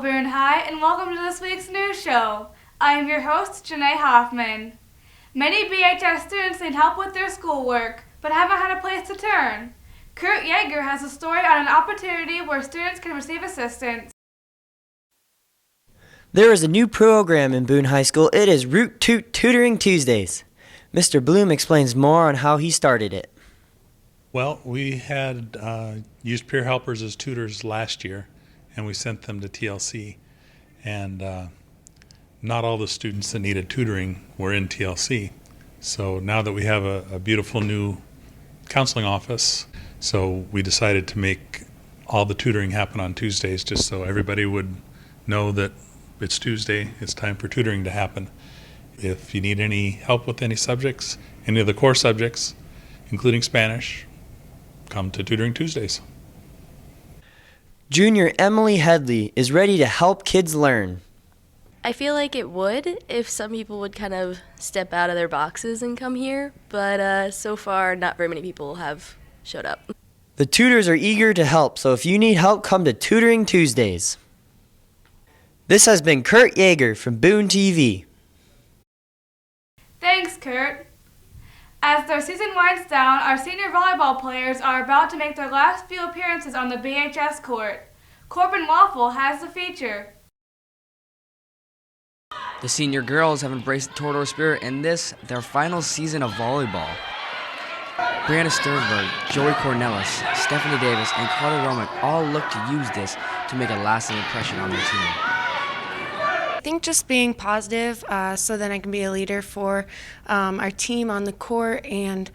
Boone High, and welcome to this week's news show. I am your host, Janae Hoffman. Many BHS students need help with their schoolwork, but haven't had a place to turn. Kurt Yeager has a story on an opportunity where students can receive assistance. There is a new program in Boone High School. It is Root Toot Tutoring Tuesdays. Mr. Bloom explains more on how he started it. Well, we had used peer helpers as tutors last year, and we sent them to TLC. And not all the students that needed tutoring were in TLC. So now that we have a beautiful new counseling office, so we decided to make all the tutoring happen on Tuesdays, just so everybody would know that it's Tuesday, it's time for tutoring to happen. If you need any help with any subjects, any of the core subjects, including Spanish, come to Tutoring Tuesdays. Junior Emily Headley is ready to help kids learn. I feel like it would if some people would kind of step out of their boxes and come here, but so far not very many people have showed up. The tutors are eager to help, so if you need help, come to Tutoring Tuesdays. This has been Kurt Yeager from Boone TV. Thanks, Kurt. As their season winds down, our senior volleyball players are about to make their last few appearances on the BHS court. Corbin Waffle has the feature. The senior girls have embraced the Torador spirit in this, their final season of volleyball. Brianna Sternberg, Joey Cornelis, Stephanie Davis, and Carly Romick all look to use this to make a lasting impression on their team. I think just being positive so that I can be a leader for our team on the court and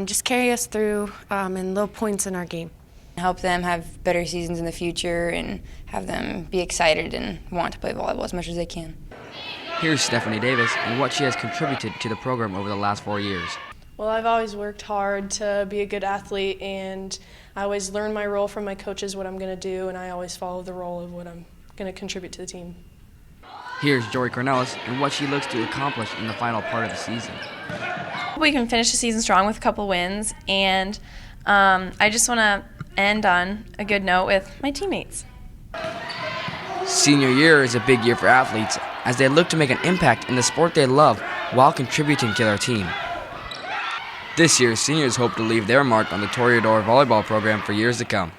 just carry us through in low points in our game. Help them have better seasons in the future and have them be excited and want to play volleyball as much as they can. Here's Stephanie Davis and what she has contributed to the program over the last 4 years. Well, I've always worked hard to be a good athlete, and I always learn my role from my coaches, what I'm going to do, and I always follow the role of what I'm going to contribute to the team. Here's Joey Cornelis and what she looks to accomplish in the final part of the season. We can finish the season strong with a couple wins, and I just want to end on a good note with my teammates. Senior year is a big year for athletes as they look to make an impact in the sport they love while contributing to their team. This year, seniors hope to leave their mark on the Torador volleyball program for years to come.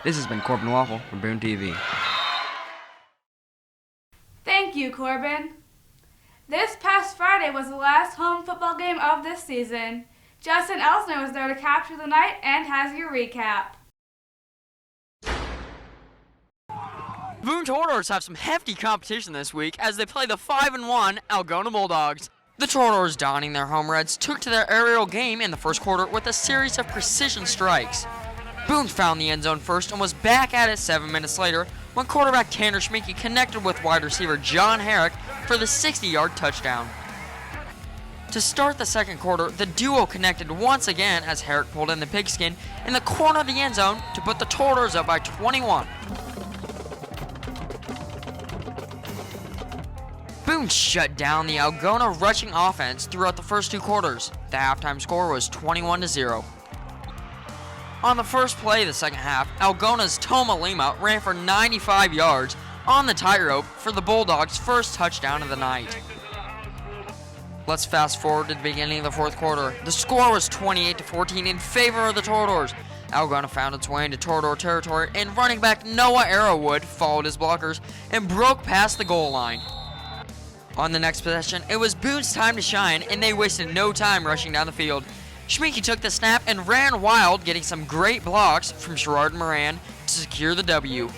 This has been Corbin Waffle from Boone TV. Thank you, Corbin. This past Friday was the last home football game of this season. Justin Elsner was there to capture the night and has your recap. Boone Toradors have some hefty competition this week as they play the 5-1 Algona Bulldogs. The Toradors, donning their home reds, took to their aerial game in the first quarter with a series of precision strikes. Boone found the end zone first and was back at it 7 minutes later when quarterback Tanner Schminke connected with wide receiver John Herrick for the 60-yard touchdown. To start the second quarter, the duo connected once again as Herrick pulled in the pigskin in the corner of the end zone to put the Toradors up by 21. Boone shut down the Algona rushing offense throughout the first two quarters. The halftime score was 21-0. On the first play of the second half, Algona's Toma Lima ran for 95 yards on the tightrope for the Bulldogs' first touchdown of the night. Let's fast forward to the beginning of the fourth quarter. The score was 28-14 in favor of the Toradors. Algona found its way into Torador territory, and running back Noah Arrowwood followed his blockers and broke past the goal line. On the next possession, it was Boone's time to shine, and they wasted no time rushing down the field. Schminke took the snap and ran wild, getting some great blocks from Sherrard and Moran to secure the W.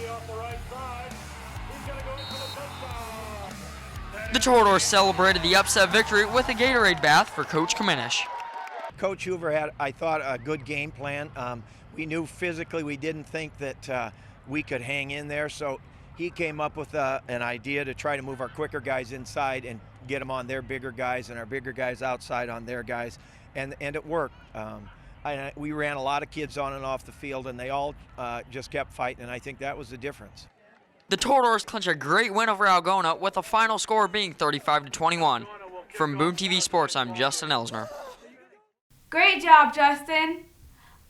The Toradors celebrated the upset victory with a Gatorade bath for Coach Kamenish. Coach Hoover had, I thought, a good game plan. We knew physically we didn't think that we could hang in there, so he came up with an idea to try to move our quicker guys inside and get them on their bigger guys and our bigger guys outside on their guys, and it worked. We ran a lot of kids on and off the field, and they all just kept fighting, and I think that was the difference. The Toradors clinch a great win over Algona with the final score being 35-21. From Boone TV Sports, I'm Justin Elsner. Great job, Justin.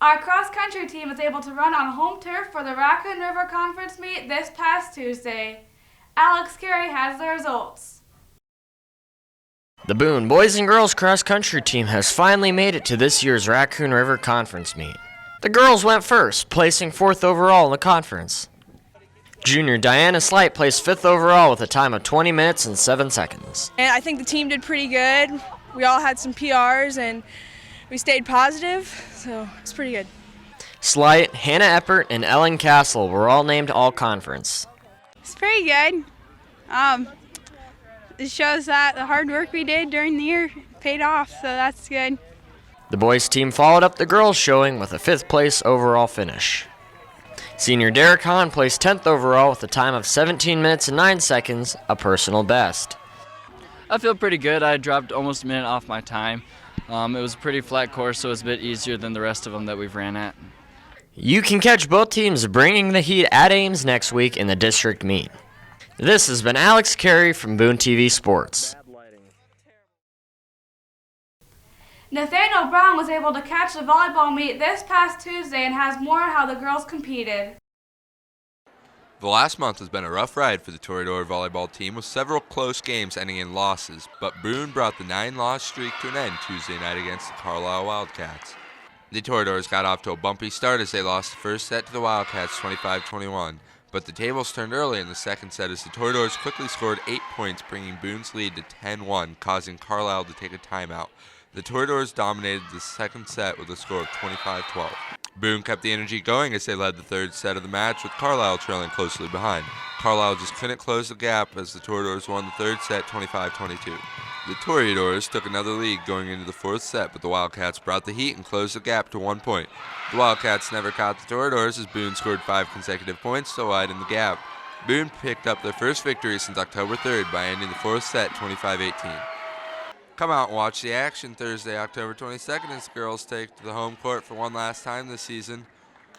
Our cross-country team was able to run on home turf for the Raccoon River Conference meet this past Tuesday. Alex Carey has the results. The Boone boys and girls cross-country team has finally made it to this year's Raccoon River Conference meet. The girls went first, placing 4th overall in the conference. Junior Diana Slight placed 5th overall with a time of 20 minutes and 7 seconds. And I think the team did pretty good. We all had some PRs and we stayed positive, so it's pretty good. Slight, Hannah Eppert, and Ellen Castle were all named all-conference. It's pretty good. It shows that the hard work we did during the year paid off, so that's good. The boys team followed up the girls' showing with a 5th place overall finish. Senior Derek Hahn placed 10th overall with a time of 17 minutes and 9 seconds, a personal best. I feel pretty good. I dropped almost a minute off my time. It was a pretty flat course, so it was a bit easier than the rest of them that we've ran at. You can catch both teams bringing the heat at Ames next week in the district meet. This has been Alex Carey from Boone TV Sports. Nathaniel Brown was able to catch the volleyball meet this past Tuesday and has more on how the girls competed. The last month has been a rough ride for the Toreador volleyball team with several close games ending in losses, but Boone brought the 9-loss streak to an end Tuesday night against the Carlisle Wildcats. The Toreadors got off to a bumpy start as they lost the first set to the Wildcats 25-21, but the tables turned early in the second set as the Toreadors quickly scored 8 points, bringing Boone's lead to 10-1, causing Carlisle to take a timeout. The Toreadors dominated the second set with a score of 25-12. Boone kept the energy going as they led the third set of the match, with Carlisle trailing closely behind. Carlisle just couldn't close the gap as the Toreadors won the third set 25-22. The Toreadors took another lead going into the fourth set, but the Wildcats brought the heat and closed the gap to 1 point. The Wildcats never caught the Toreadors as Boone scored 5 consecutive points to widen the gap. Boone picked up their first victory since October 3rd by ending the fourth set 25-18. Come out and watch the action Thursday, October 22nd as the girls take to the home court for one last time this season.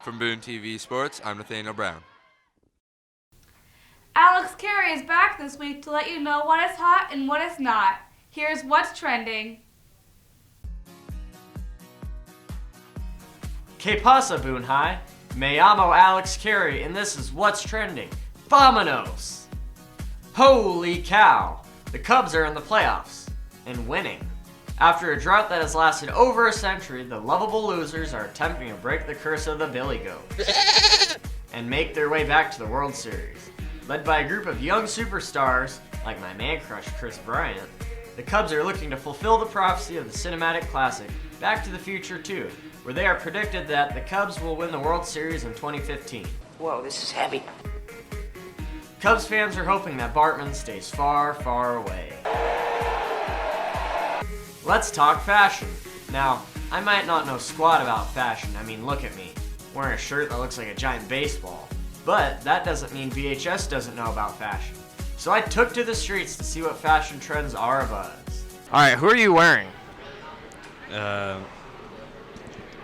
From Boone TV Sports, I'm Nathaniel Brown. Alex Carey is back this week to let you know what is hot and what is not. Here's what's trending. Que pasa, Boone High? Me llamo Alex Carey, and this is what's trending. Vamonos! Holy cow! The Cubs are in the playoffs. And winning. After a drought that has lasted over a century, the lovable losers are attempting to break the curse of the Billy Goat and make their way back to the World Series. Led by a group of young superstars, like my man crush Chris Bryant, the Cubs are looking to fulfill the prophecy of the cinematic classic Back to the Future 2, where they are predicted that the Cubs will win the World Series in 2015. Whoa, this is heavy. Cubs fans are hoping that Bartman stays far, far away. Let's talk fashion. Now, I might not know squat about fashion. I mean, look at me, wearing a shirt that looks like a giant baseball. But that doesn't mean VHS doesn't know about fashion. So I took to the streets to see what fashion trends are abuzz. Alright, who are you wearing?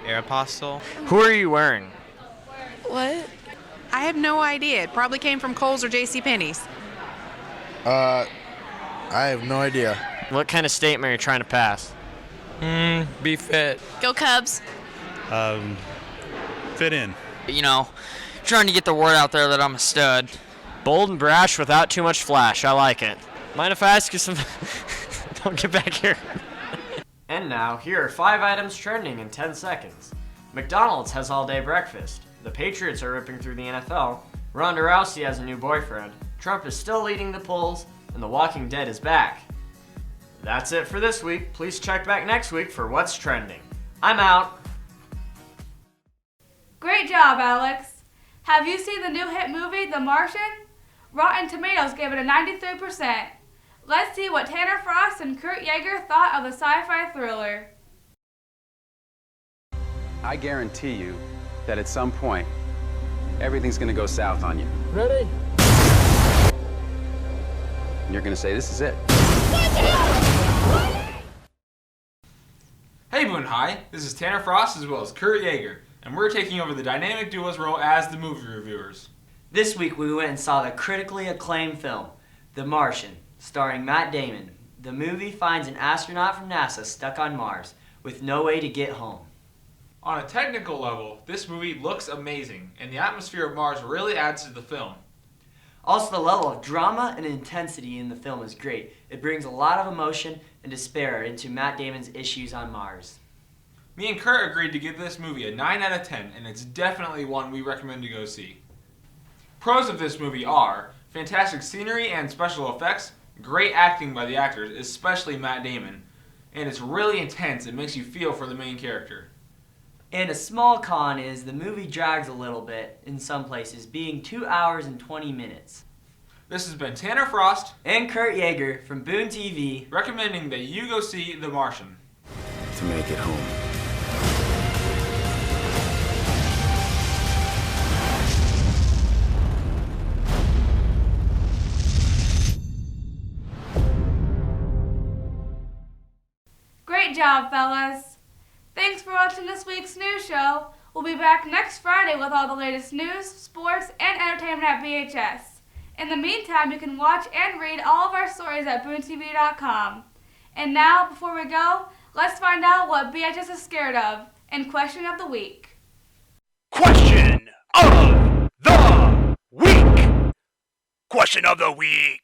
Aeropostale. Who are you wearing? What? I have no idea. It probably came from Kohl's or JCPenney's. I have no idea. What kind of statement are you trying to pass? Be fit. Go Cubs. Fit in. You know, trying to get the word out there that I'm a stud. Bold and brash without too much flash. I like it. Mind if I ask you some... Don't get back here. And now, here are 5 items trending in 10 seconds. McDonald's has all-day breakfast. The Patriots are ripping through the NFL. Ronda Rousey has a new boyfriend. Trump is still leading the polls. And The Walking Dead is back. That's it for this week. Please check back next week for what's trending. I'm out. Great job, Alex. Have you seen the new hit movie, The Martian? Rotten Tomatoes gave it a 93%. Let's see what Tanner Frost and Kurt Yeager thought of the sci-fi thriller. I guarantee you that at some point, everything's gonna go south on you. Ready? And you're gonna say, this is it. Hey Boone High, this is Tanner Frost as well as Kurt Yeager, and we're taking over the dynamic duo's role as the movie reviewers. This week we went and saw the critically acclaimed film, The Martian, starring Matt Damon. The movie finds an astronaut from NASA stuck on Mars with no way to get home. On a technical level, this movie looks amazing, and the atmosphere of Mars really adds to the film. Also, the level of drama and intensity in the film is great. It brings a lot of emotion and despair into Matt Damon's issues on Mars. Me and Kurt agreed to give this movie a 9 out of 10, and it's definitely one we recommend to go see. Pros of this movie are fantastic scenery and special effects, great acting by the actors, especially Matt Damon, and it's really intense. It makes you feel for the main character. And a small con is the movie drags a little bit in some places, being 2 hours and 20 minutes. This has been Tanner Frost and Kurt Yeager from Boone TV, recommending that you go see The Martian. To make it home. Great job, fellas. Thanks for watching this week's news show. We'll be back next Friday with all the latest news, sports, and entertainment at BHS. In the meantime, you can watch and read all of our stories at BooneTV.com. And now, before we go, let's find out what BHS is scared of in Question of the Week. Question of the Week! Question of the Week!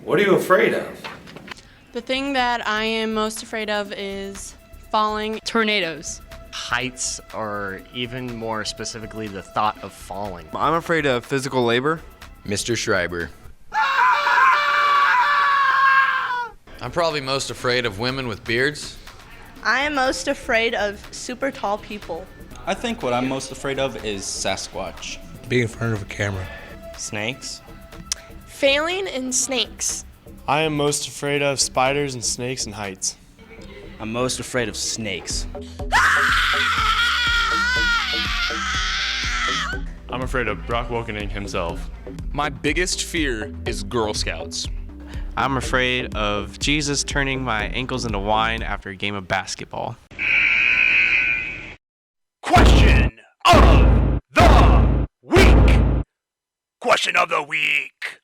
What are you afraid of? The thing that I am most afraid of is falling. Tornadoes. Heights, or even more specifically, the thought of falling. I'm afraid of physical labor. Mr. Schreiber. I'm probably most afraid of women with beards. I am most afraid of super tall people. I think what I'm most afraid of is Sasquatch. Being in front of a camera. Snakes. Failing in snakes. I am most afraid of spiders and snakes and heights. I'm most afraid of snakes. I'm afraid of Brock Wokening himself. My biggest fear is Girl Scouts. I'm afraid of Jesus turning my ankles into wine after a game of basketball. Question of the Week! Question of the Week!